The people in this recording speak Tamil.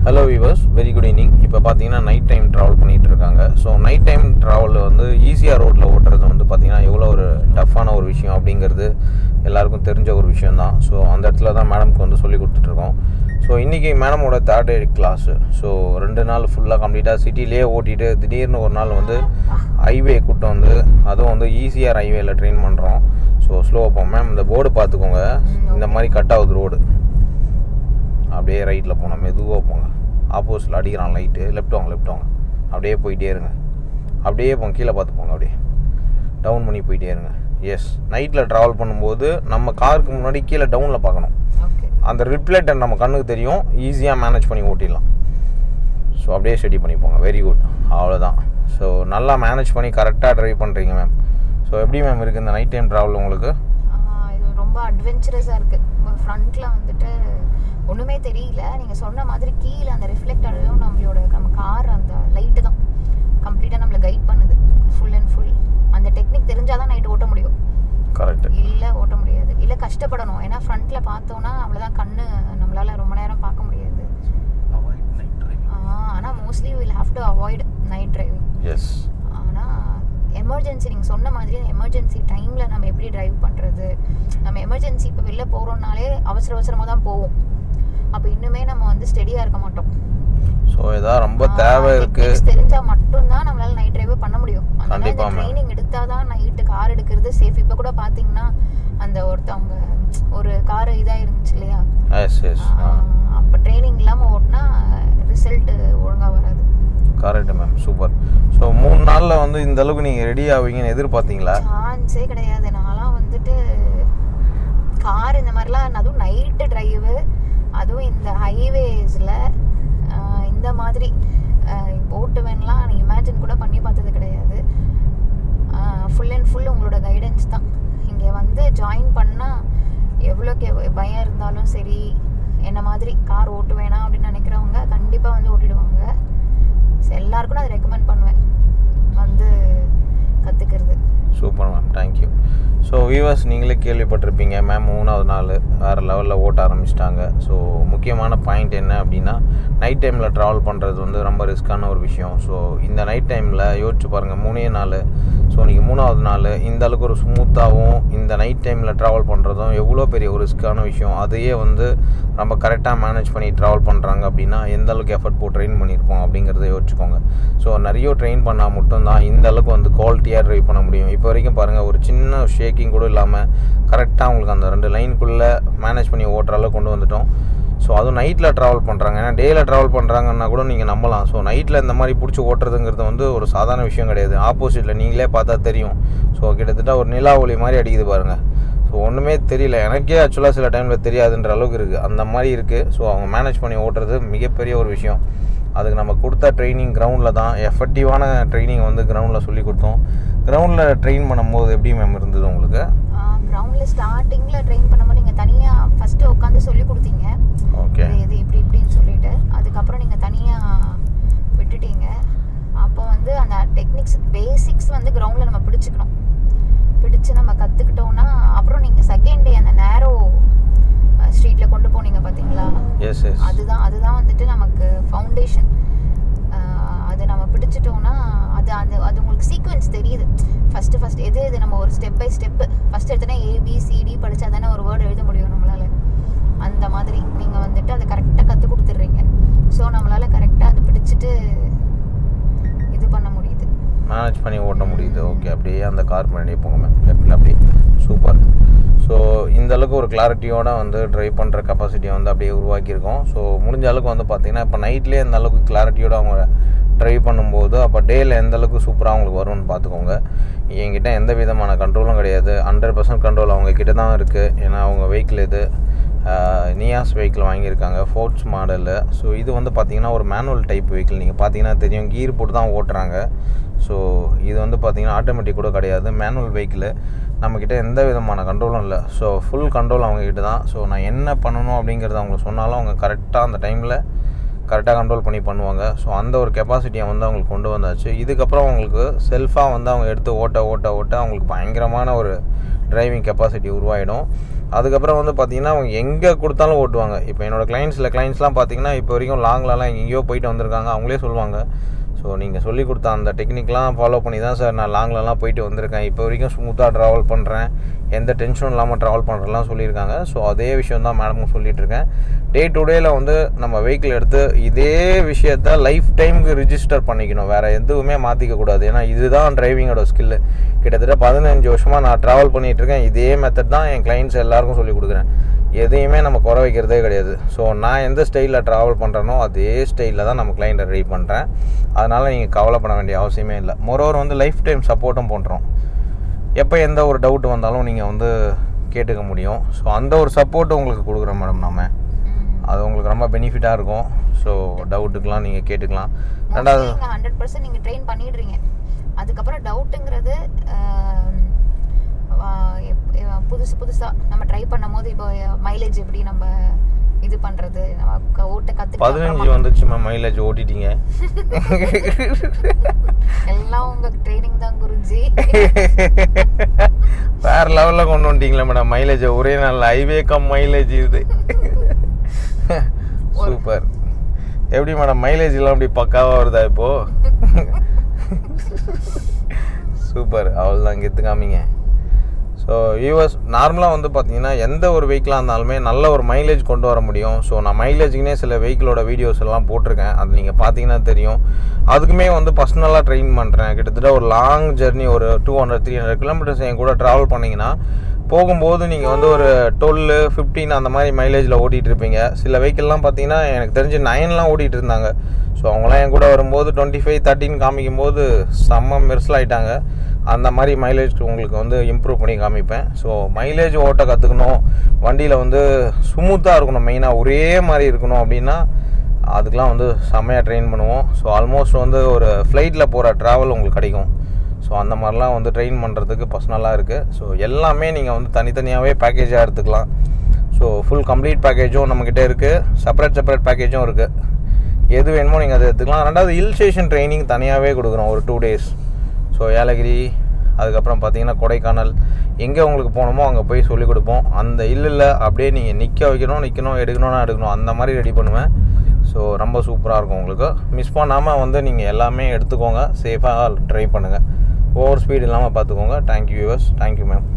Hello viewers, very good evening. இப்போ பார்த்தீங்கன்னா நைட் டைம் ட்ராவல் பண்ணிகிட்டு இருக்காங்க. ஸோ நைட் டைம் ட்ராவலில் வந்து ஈஸியாக ரோட்டில் ஓட்டுறது வந்து பார்த்திங்கன்னா எவ்வளோ ஒரு டஃப்பான ஒரு விஷயம் அப்படிங்கிறது எல்லாருக்கும் தெரிஞ்ச ஒரு விஷயந்தான். ஸோ அந்த இடத்துல தான் மேடம்க்கு வந்து சொல்லி கொடுத்துட்ருக்கோம். ஸோ இன்றைக்கி மேடமோட தேர்ட் டே கிளாஸு. ஸோ 2 நாள் ஃபுல்லாக கம்ப்ளீட்டாக சிட்டிலே ஓட்டிட்டு திடீர்னு ஒரு நாள் வந்து ஹைவே கூட்டம் வந்து அதுவும் வந்து ஈஸியாக ஹைவேயில் ட்ரெயின் பண்ணுறோம். ஸோ ஸ்லோவாக போவோம். மேம் இந்த போர்டு பார்த்துக்கோங்க, இந்த மாதிரி கட் ஆகுது ரோடு. அப்படியே ரைட்டில் போனோம், மெதுவாக போங்க. ஆப்போசிட்டில் அடிக்கிறான் லைட்டு, லெஃப்ட் வாங்க அப்படியே போயிட்டே இருங்க. அப்படியே போங்க, கீழே பார்த்து போங்க, அப்படியே டவுன் பண்ணி போயிட்டே இருங்க. எஸ், நைட்டில் ட்ராவல் பண்ணும்போது நம்ம காருக்கு முன்னாடி கீழே டவுனில் பார்க்கணும். அந்த ரிஃப்ளெக்டர் நம்ம கண்ணுக்கு தெரியும், ஈஸியாக மேனேஜ் பண்ணி ஓட்டிடலாம். ஸோ அப்படியே ஸ்டடி பண்ணிப்போங்க. வெரி குட், அவ்வளோதான். ஸோ நல்லா மேனேஜ் பண்ணி கரெக்டாக ட்ரைவ் பண்ணுறீங்க மேம். ஸோ எப்படி மேம் இருக்குது இந்த நைட் டைம் ட்ராவல் உங்களுக்கு? இது ரொம்ப அட்வென்ச்சரஸாக இருக்குது. ஃப்ரண்ட்டில் வந்துட்டு ஒன்றுமே தெரியல. நீங்கள் சொன்ன மாதிரி கீழே அந்த ரிஃப்ளெக்டரும் நம்ம கார் அந்த லைட்டு தான் கம்ப்ளீட்டாக நம்மளை கைட் பண்ணுது ஃபுல் அண்ட் ஃபுல். அந்த டெக்னிக் தெரிஞ்சால் தான் நைட்டு ஓட்ட முடியும். கரெக்ட். இல்லை ஓட்ட முடியாது, இல்லை கஷ்டப்படணும். ஏன்னா ஃப்ரண்ட்டில் பார்த்தோன்னா அவ்வளோதான், கண்ணு நம்மளால் ரொம்ப நேரம் பார்க்க முடியாது. ஆனால் mostly will have to avoid night driving. Yes. ஆனால் எமர்ஜென்சி, நீங்கள் சொன்ன மாதிரி எமர்ஜென்சி டைமில் நம்ம எப்படி டிரைவ் பண்ணுறது? நம்ம எமர்ஜென்சி இப்போ வெளில போகிறோம்னாலே அவசரமாக தான் போவோம். அப்போ இன்னுமே நம்ம வந்து ஸ்டெடியாக இருக்க மாட்டோம். ஸோ ஏதாவது ரொம்ப தேவை இருக்குது தெரிஞ்சால் மட்டும்தான் நம்மளால் நைட் டிரைவே பண்ண முடியும். அந்த ட்ரைனிங் எடுத்தால் தான் நைட்டு கார் எடுக்கிறது சேஃப். இப்போ கூட பார்த்தீங்கன்னா அந்த ஒருத்தவங்க ஒரு கார் இதாக இருந்துச்சு இல்லையா? அப்போ ட்ரைனிங் இல்லாமல் ஓட்டினா ரிசல்ட்டு ஒழுங்காக வராது. Correct ma'am, super. ஸோ 3 நாளில் வந்து இந்த அளவுக்கு நீங்கள் ரெடி ஆவீங்கன்னு எதிர்பார்த்தீங்களா? சான்ஸே கிடையாது. நான்லாம் வந்துட்டு கார் இந்த மாதிரிலாம், அதுவும் நைட்டு டிரைவு, அதுவும் இந்த ஹைவேஸில் இந்த மாதிரி ஓட்டுவேன்லாம் நான் இமேஜின் கூட பண்ணி பார்த்தது கிடையாது. ஃபுல் அண்ட் ஃபுல் உங்களோட கைடன்ஸ் தான். இங்கே வந்து ஜாயின் பண்ணால் எவ்வளோக்கு பயம் இருந்தாலும் சரி, என்ன மாதிரி கார் ஓட்டுவேனா அப்படின்னு நினைக்கிறவங்க கண்டிப்பாக வந்து ஓட்டிடுவாங்க. எல்லாருக்கும் நான் அதை ரெக்கமெண்ட் பண்ணுவேன் வந்து கற்றுக்கிறது. Super ma'am, thank you. So viewers, நீங்களே கேள்விப்பட்டிருப்பீங்க, மேம் 3வது நாள் வேறு லெவலில் ஓட்ட ஆரம்பிச்சிட்டாங்க. ஸோ முக்கியமான பாயிண்ட் என்ன அப்படின்னா, நைட் டைமில் ட்ராவல் பண்ணுறது வந்து ரொம்ப ரிஸ்க்கான ஒரு விஷயம். ஸோ இந்த நைட் டைமில் யோசிச்சு பாருங்கள், 3 நாள். ஸோ நீங்கள் 3வது நாள் இந்த அளவுக்கு ஒரு ஸ்மூத்தாகவும் இந்த நைட் டைமில் ட்ராவல் பண்ணுறதும் எவ்வளோ பெரிய ஒரு ரிஸ்க்கான விஷயம். அதையே வந்து நம்ம கரெக்டாக மேனேஜ் பண்ணி ட்ராவல் பண்ணுறாங்க அப்படின்னா எந்த அளவுக்கு எஃபர்ட் போட்டு ட்ரெயின் பண்ணியிருப்போம் அப்படிங்கிறத யோசிச்சுக்கோங்க. ஸோ நிறைய ட்ரெயின் பண்ணால் மட்டும்தான் இந்த அளவுக்கு வந்து குவாலிட்டியாக ட்ரைவ் பண்ண முடியும். இப்போ வரைக்கும் பாருங்கள், ஒரு சின்ன ஷேக்கிங் கூட இல்லாமல் கரெக்டாக உங்களுக்கு அந்த 2 லைனுக்குள்ளே மேனேஜ் பண்ணி ஓட்டுற அளவுக்கு கொண்டு வந்துட்டோம். ஸோ அதுவும் நைட்டில் ட்ராவல் பண்ணுறாங்க. ஏன்னா டேயில் ட்ராவல் பண்ணுறாங்கன்னா கூட நீங்கள் நம்பலாம். ஸோ நைட்டில் இந்த மாதிரி பிடிச்சி ஓட்டுறதுங்கிறது வந்து ஒரு சாதாரண விஷயம் கிடையாது. ஆப்போசிட்டில் நீங்களே பார்த்தா தெரியும். ஸோ கிட்டத்தட்ட ஒரு நிலா ஒளி மாதிரி அடிக்குது பாருங்கள். ஸோ ஒன்றுமே தெரியல, எனக்கே ஆக்சுவலாக சில டைமில் தெரியாதுன்ற அளவுக்கு இருக்குது, அந்த மாதிரி இருக்குது. ஸோ அவங்க மேனேஜ் பண்ணி ஓட்டுறது மிகப்பெரிய ஒரு விஷயம். அதுக்கு நம்ம கொடுத்த ட்ரைனிங் கிரவுண்டில் தான், எஃபெக்டிவான ட்ரைனிங் வந்து கிரவுண்டில் சொல்லி கொடுத்தோம். கிரவுண்டில் ட்ரெயின் பண்ணும்போது எப்படி மேம் இருந்தது உங்களுக்கு? கிரவுண்டில் ஸ்டார்டிங்கில் ட்ரெயின் பண்ணும்போது நீங்கள் தனியாக ஃபஸ்ட்டு உட்காந்து சொல்லி கொடுத்தீங்க. ஓகே, இது இப்படின்னு சொல்லிட்டு அதுக்கப்புறம் நீங்கள் தனியாக விட்டுட்டீங்க. அப்போ வந்து அந்த டெக்னிக்ஸ் பேசிக்ஸ் வந்து கிரவுண்டில் நம்ம பிடிச்சு நம்ம கற்றுக்கிட்டோன்னா அப்புறம் நீங்கள் செகண்ட் டே அந்த நேரோ ஸ்ட்ரீட்டில் கொண்டு போனீங்க பார்த்தீங்களா? அதுதான் வந்துட்டு நமக்கு ஃபவுண்டேஷன். அது நம்ம பிடிச்சிட்டோன்னா அது உங்களுக்கு சீக்வென்ஸ் தெரியுது. ஃபஸ்ட்டு எது நம்ம ஒரு ஸ்டெப் பை ஸ்டெப்பு ஃபஸ்ட் எடுத்தோன்னா ABCD படித்தா தானே ஒரு வேர்டு எழுத முடியும் நம்மளால். அந்த மாதிரி நீங்கள் வந்துட்டு அதை கரெக்டாக கற்றுக் கொடுத்துட்றீங்க. ஸோ நம்மளால் கரெக்டாக அதை பிடிச்சிட்டு இது பண்ண முடியுது, மேனேஜ் பண்ணி ஓட்ட முடியுது. ஓகே, அப்படியே அந்த கார் பண்ணியே போங்க மேம், லெஃப்டில் அப்படியே. சூப்பர். ஸோ இந்த அளவுக்கு ஒரு கிளாரிட்டியோட வந்து ட்ரைவ் பண்ணுற கெப்பாசிட்டியை வந்து அப்படியே உருவாக்கியிருக்கோம். ஸோ முடிஞ்ச அளவுக்கு வந்து பார்த்திங்கன்னா இப்போ நைட்லேயே இந்த அளவுக்கு கிளாரிட்டியோடு அவங்க ட்ரைவ் பண்ணும்போது அப்போ டேயில் எந்த அளவுக்கு சூப்பராக அவங்களுக்கு வரும்னு பார்த்துக்கோங்க. என்கிட்ட எந்த விதமான கண்ட்ரோலும் கிடையாது, 100% கண்ட்ரோல் அவங்கக்கிட்ட தான் இருக்குது. ஏன்னா அவங்க வெஹிக்கிள் இது நியாஸ் வெஹிக்கிள் வாங்கியிருக்காங்க, ஃபோர்ட்ஸ் மாடலு. ஸோ இது வந்து பார்த்திங்கன்னா ஒரு மேனுவல் டைப் வெஹிக்கிள். நீங்கள் பார்த்தீங்கன்னா தெரியும், கீர் போட்டு தான் ஓட்டுறாங்க. ஸோ இது வந்து பார்த்திங்கன்னா ஆட்டோமேட்டிக் கூட கிடையாது, மேனுவல் வெஹிக்கிள். நம்மக்கிட்ட எந்த விதமான கண்ட்ரோலும் இல்லை. ஸோ ஃபுல் கண்ட்ரோல் அவங்கக்கிட்ட தான். ஸோ நான் என்ன பண்ணணும் அப்படிங்கிறத அவங்க சொன்னாலும் அவங்க கரெக்டாக அந்த டைமில் கரெக்டாக கண்ட்ரோல் பண்ணி பண்ணுவாங்க. ஸோ அந்த ஒரு கெப்பாசிட்டியை வந்து அவங்களுக்கு கொண்டு வந்தாச்சு. இதுக்கப்புறம் அவங்களுக்கு செல்ஃபாக வந்து அவங்க எடுத்து ஓட்ட அவங்களுக்கு பயங்கரமான ஒரு டிரைவிங் கெப்பாசிட்டி உருவாயிடும். அதுக்கப்புறம் வந்து பார்த்திங்கன்னா அவங்க எங்கே கொடுத்தாலும் ஓட்டுவாங்க. இப்போ என்னோடய கிளைண்ட்ஸ்லாம் பார்த்திங்கன்னா இப்போ வரைக்கும் லாங்லலாம் எங்கேயோ போயிட்டு வந்திருக்காங்க. அவங்களே சொல்லுவாங்க, ஸோ நீங்கள் சொல்லி கொடுத்த அந்த டெக்னிக்லாம் ஃபாலோ பண்ணி தான் சார் நான் லாங்லலாம் போயிட்டு வந்திருக்கேன். இப்போ வரைக்கும் ஸ்மூத்தாக ட்ராவல் பண்ணுறேன், எந்த டென்ஷனும் இல்லாமல் ட்ராவல் பண்ணுறலாம் சொல்லியிருக்காங்க. ஸோ அதே விஷயம் தான் மேடமும் சொல்லிகிட்ருக்கேன். டே டு டேயில் வந்து நம்ம வெஹிக்கிள் எடுத்து இதே விஷயத்த லைஃப் டைமுக்கு ரிஜிஸ்டர் பண்ணிக்கணும், வேறு எதுவுமே மாற்றிக்கக்கூடாது. ஏன்னா இதுதான் டிரைவிங்கோட ஸ்கில்லு. கிட்டத்தட்ட 15 வருஷமாக நான் ட்ராவல் பண்ணிகிட்ருக்கேன். இதே மெத்தட் தான் என் கிளைண்ட்ஸ் எல்லாருக்கும் சொல்லிக் கொடுக்குறேன். எதையுமே நம்ம குறை வைக்கிறதே கிடையாது. ஸோ நான் எந்த ஸ்டைலில் ட்ராவல் பண்ணுறேனோ அதே ஸ்டைலில் தான் நம்ம கிளைண்ட்டை ரெடி பண்ணுறேன். அதனால் நீங்கள் கவலைப்பட வேண்டிய அவசியமே இல்லை. மொரோவர் வந்து லைஃப் டைம் சப்போர்ட்டும் பண்ணுறோம். எப்போ எந்த ஒரு டவுட் வந்தாலும் நீங்கள் வந்து கேட்டுக்க முடியும். ஸோ அந்த ஒரு சப்போர்ட்டு உங்களுக்கு கொடுக்குறோம் மேடம். நம்ம அது உங்களுக்கு ரொம்ப பெனிஃபிட்டாக இருக்கும். ஸோ டவுட்டுக்கெலாம் நீங்கள் கேட்டுக்கலாம். ரெண்டாவது 100% நீங்கள் ட்ரெயின் பண்ணிடுறீங்க. அதுக்கப்புறம் டவுட்டுங்கிறது புதுசாக நம்ம ட்ரை பண்ணும் போது இப்போ மைலேஜ் எப்படி நம்ம இது பண்ணுறது, நம்ம ஓட்ட கற்று 15 வந்துச்சுமா மைலேஜ் ஓட்டிட்டீங்க. எல்லாம் உங்கள் ட்ரைனிங் தான் குருஜி. வேறு லெவலில் கொண்டு வந்துட்டீங்களா மேடம் மைலேஜை. ஒரே நாள் ஹைவே கம் மைலேஜ் இது. சூப்பர். எப்படி மேடம் மைலேஜ் எல்லாம் அப்படி பக்காவாக வருதா இப்போது? சூப்பர். அவ்வளோதான் கெத்துக்காமிங்க. ஸோ வியூவர்ஸ், நார்மலாக வந்து பார்த்திங்கன்னா எந்த ஒரு வெஹிக்கிளாக இருந்தாலுமே நல்ல ஒரு மைலேஜ் கொண்டு வர முடியும். ஸோ நான் மைலேஜுக்குனே சில வெஹிக்கிளோட வீடியோஸ் எல்லாம் போட்டிருக்கேன். அது நீங்கள் பார்த்தீங்கன்னா தெரியும். அதுக்குமே வந்து பர்சனலாக ட்ரெயின் பண்ணுறேன். கிட்டத்தட்ட ஒரு லாங் ஜெர்னி, ஒரு 200-300 கிலோமீட்டர்ஸ் என் கூட ட்ராவல் பண்ணிங்கன்னா போகும்போது நீங்கள் வந்து ஒரு 12, 15 அந்த மாதிரி மைலேஜில் ஓட்டிகிட்டு இருப்பீங்க. சில வெஹிக்கிள்லாம் பார்த்தீங்கன்னா எனக்கு தெரிஞ்சு 9லாம் ஓட்டிகிட்டு இருந்தாங்க. ஸோ அவங்களாம் என் கூட வரும்போது 25, 13 காமிக்கும் போது செம்ம மெர்சல் ஆகிட்டாங்க. அந்த மாதிரி மைலேஜ் உங்களுக்கு வந்து இம்ப்ரூவ் பண்ணி காமிப்பேன். ஸோ மைலேஜ் ஓட்ட கற்றுக்கணும், வண்டியில் வந்து ஸ்மூத்தாக இருக்கணும், மெயினாக ஒரே மாதிரி இருக்கணும் அப்படின்னா அதுக்கெலாம் வந்து செம்மையாக ட்ரெயின் பண்ணுவோம். ஸோ ஆல்மோஸ்ட் வந்து ஒரு ஃப்ளைட்டில் போகிற ட்ராவல் உங்களுக்கு கிடைக்கும். ஸோ அந்த மாதிரிலாம் வந்து ட்ரெயின் பண்ணுறதுக்கு பர்சனலாக இருக்குது. ஸோ எல்லாமே நீங்கள் வந்து தனித்தனியாகவே பேக்கேஜாக எடுத்துக்கலாம். ஸோ ஃபுல் கம்ப்ளீட் பேக்கேஜும் நம்மக்கிட்ட இருக்குது, செப்பரேட் பேக்கேஜும் இருக்குது. எது வேணுமோ நீங்கள் அதை எடுத்துக்கலாம். ரெண்டாவது ஹில் ஸ்டேஷன் ட்ரைனிங் தனியாகவே கொடுக்குறோம், ஒரு 2 days. ஸோ ஏலகிரி, அதுக்கப்புறம் பார்த்தீங்கன்னா கொடைக்கானல், எங்கே உங்களுக்கு போகணுமோ அங்கே போய் சொல்லிக் கொடுப்போம். அந்த ஹில்லில் அப்படியே நீங்கள் நிற்கணும், எடுக்கணும் அந்த மாதிரி ரெடி பண்ணுவேன். ஸோ ரொம்ப சூப்பராக இருக்கும் உங்களுக்கு. மிஸ் பண்ணாமல் வந்து நீங்கள் எல்லாமே எடுத்துக்கோங்க, சேஃபாக ட்ரைவ் பண்ணுங்கள், ஓவர் ஸ்பீட் இல்லாமல் பார்த்துக்கோங்க. Thank you viewers, thank you ma'am.